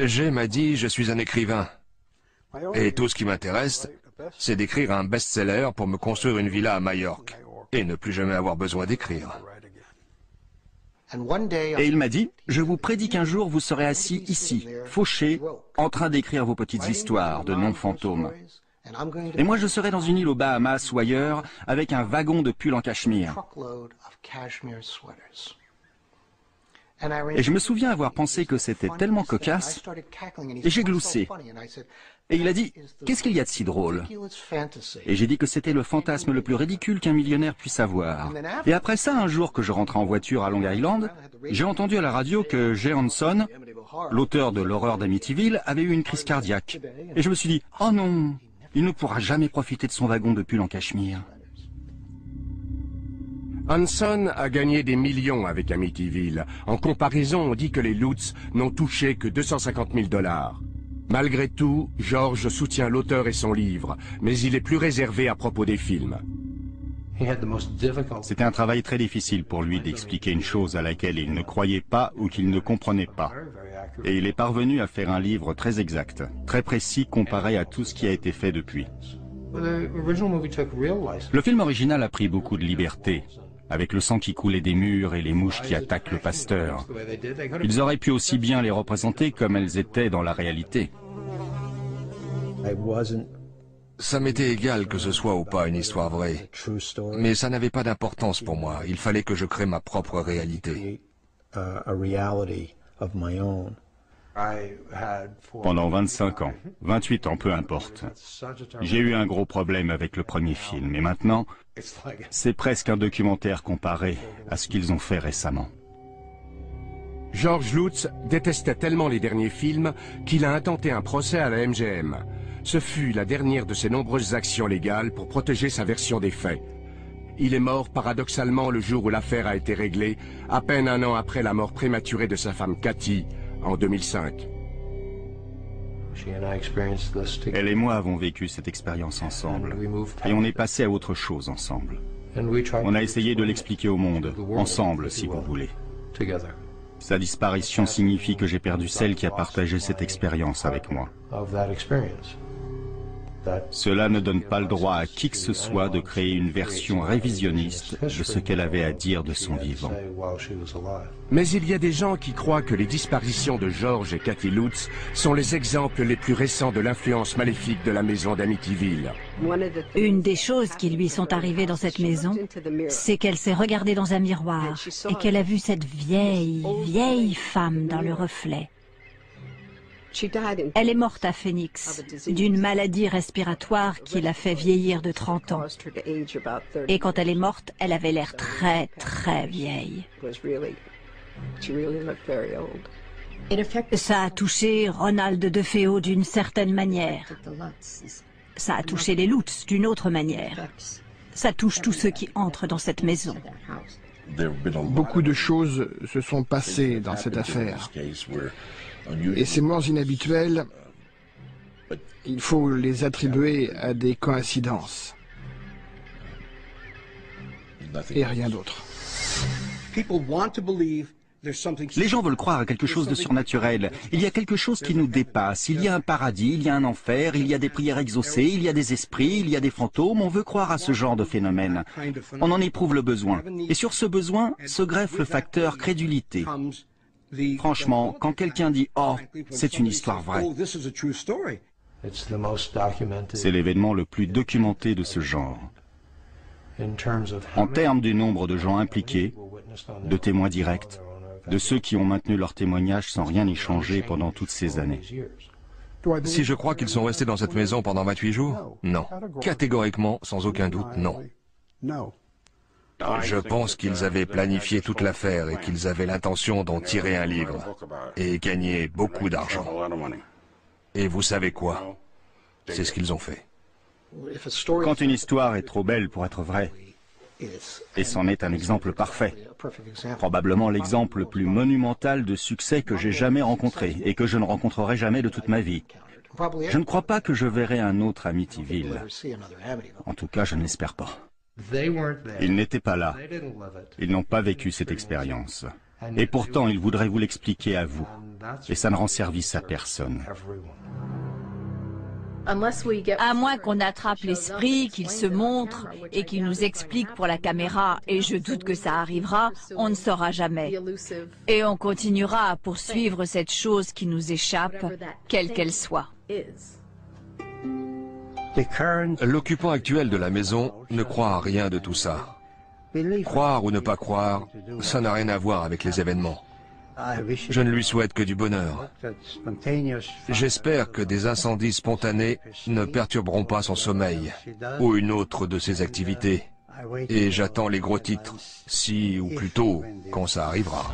Jay m'a dit, je suis un écrivain. Et tout ce qui m'intéresse, c'est d'écrire un best-seller pour me construire une villa à Majorque et ne plus jamais avoir besoin d'écrire. Et il m'a dit, je vous prédis qu'un jour vous serez assis ici, fauché, en train d'écrire vos petites histoires de non-fantômes. Et moi je serai dans une île aux Bahamas ou ailleurs, avec un wagon de pulls en cachemire. Et je me souviens avoir pensé que c'était tellement cocasse, et j'ai gloussé. Et il a dit, qu'est-ce qu'il y a de si drôle? Et j'ai dit que c'était le fantasme le plus ridicule qu'un millionnaire puisse avoir. Et après ça, un jour que je rentrais en voiture à Long Island, j'ai entendu à la radio que Jay Hanson, l'auteur de l'horreur d'Amityville, avait eu une crise cardiaque. Et je me suis dit, oh non, il ne pourra jamais profiter de son wagon de pull en cachemire. Hanson a gagné des millions avec Amityville. En comparaison, on dit que les Lutz n'ont touché que 250 000 $. Malgré tout, George soutient l'auteur et son livre, mais il est plus réservé à propos des films. C'était un travail très difficile pour lui d'expliquer une chose à laquelle il ne croyait pas ou qu'il ne comprenait pas. Et il est parvenu à faire un livre très exact, très précis comparé à tout ce qui a été fait depuis. Le film original a pris beaucoup de liberté, avec le sang qui coulait des murs et les mouches qui attaquent le pasteur. Ils auraient pu aussi bien les représenter comme elles étaient dans la réalité. Ça m'était égal que ce soit ou pas une histoire vraie, mais ça n'avait pas d'importance pour moi. Il fallait que je crée ma propre réalité. Pendant 25 ans, 28 ans, peu importe. J'ai eu un gros problème avec le premier film, et maintenant, c'est presque un documentaire comparé à ce qu'ils ont fait récemment. George Lutz détestait tellement les derniers films qu'il a intenté un procès à la MGM. Ce fut la dernière de ses nombreuses actions légales pour protéger sa version des faits. Il est mort paradoxalement le jour où l'affaire a été réglée, à peine un an après la mort prématurée de sa femme Cathy, en 2005. Elle et moi avons vécu cette expérience ensemble, et on est passé à autre chose ensemble. On a essayé de l'expliquer au monde, ensemble si vous voulez. Sa disparition signifie que j'ai perdu celle qui a partagé cette expérience avec moi. Cela ne donne pas le droit à qui que ce soit de créer une version révisionniste de ce qu'elle avait à dire de son vivant. Mais il y a des gens qui croient que les disparitions de George et Cathy Lutz sont les exemples les plus récents de l'influence maléfique de la maison d'Amityville. Une des choses qui lui sont arrivées dans cette maison, c'est qu'elle s'est regardée dans un miroir et qu'elle a vu cette vieille femme dans le reflet. Elle est morte à Phoenix, d'une maladie respiratoire qui l'a fait vieillir de 30 ans. Et quand elle est morte, elle avait l'air très vieille. Ça a touché Ronald DeFeo d'une certaine manière. Ça a touché les Lutz d'une autre manière. Ça touche tous ceux qui entrent dans cette maison. Beaucoup de choses se sont passées dans cette affaire. Et ces morts inhabituelles, il faut les attribuer à des coïncidences. Et rien d'autre. Les gens veulent croire à quelque chose de surnaturel. Il y a quelque chose qui nous dépasse. Il y a un paradis, il y a un enfer, il y a des prières exaucées, il y a des esprits, il y a des fantômes. On veut croire à ce genre de phénomène. On en éprouve le besoin. Et sur ce besoin se greffe le facteur crédulité. Franchement, quand quelqu'un dit « Oh, c'est une histoire vraie », c'est l'événement le plus documenté de ce genre. En termes du nombre de gens impliqués, de témoins directs, de ceux qui ont maintenu leur témoignage sans rien y changer pendant toutes ces années. Si je crois qu'ils sont restés dans cette maison pendant 28 jours? Non. Catégoriquement, sans aucun doute, non. Je pense qu'ils avaient planifié toute l'affaire et qu'ils avaient l'intention d'en tirer un livre et gagner beaucoup d'argent. Et vous savez quoi? C'est ce qu'ils ont fait. Quand une histoire est trop belle pour être vraie, et c'en est un exemple parfait, probablement l'exemple le plus monumental de succès que j'ai jamais rencontré et que je ne rencontrerai jamais de toute ma vie. Je ne crois pas que je verrai un autre Amityville. En tout cas, je ne l'espère pas. Ils n'étaient pas là. Ils n'ont pas vécu cette expérience. Et pourtant, ils voudraient vous l'expliquer à vous. Et ça ne rend service à personne. À moins qu'on attrape l'esprit, qu'il se montre et qu'il nous explique pour la caméra, et je doute que ça arrivera, on ne saura jamais. Et on continuera à poursuivre cette chose qui nous échappe, quelle qu'elle soit. L'occupant actuel de la maison ne croit à rien de tout ça. Croire ou ne pas croire, ça n'a rien à voir avec les événements. Je ne lui souhaite que du bonheur. J'espère que des incendies spontanés ne perturberont pas son sommeil ou une autre de ses activités. Et j'attends les gros titres, si ou plutôt quand ça arrivera.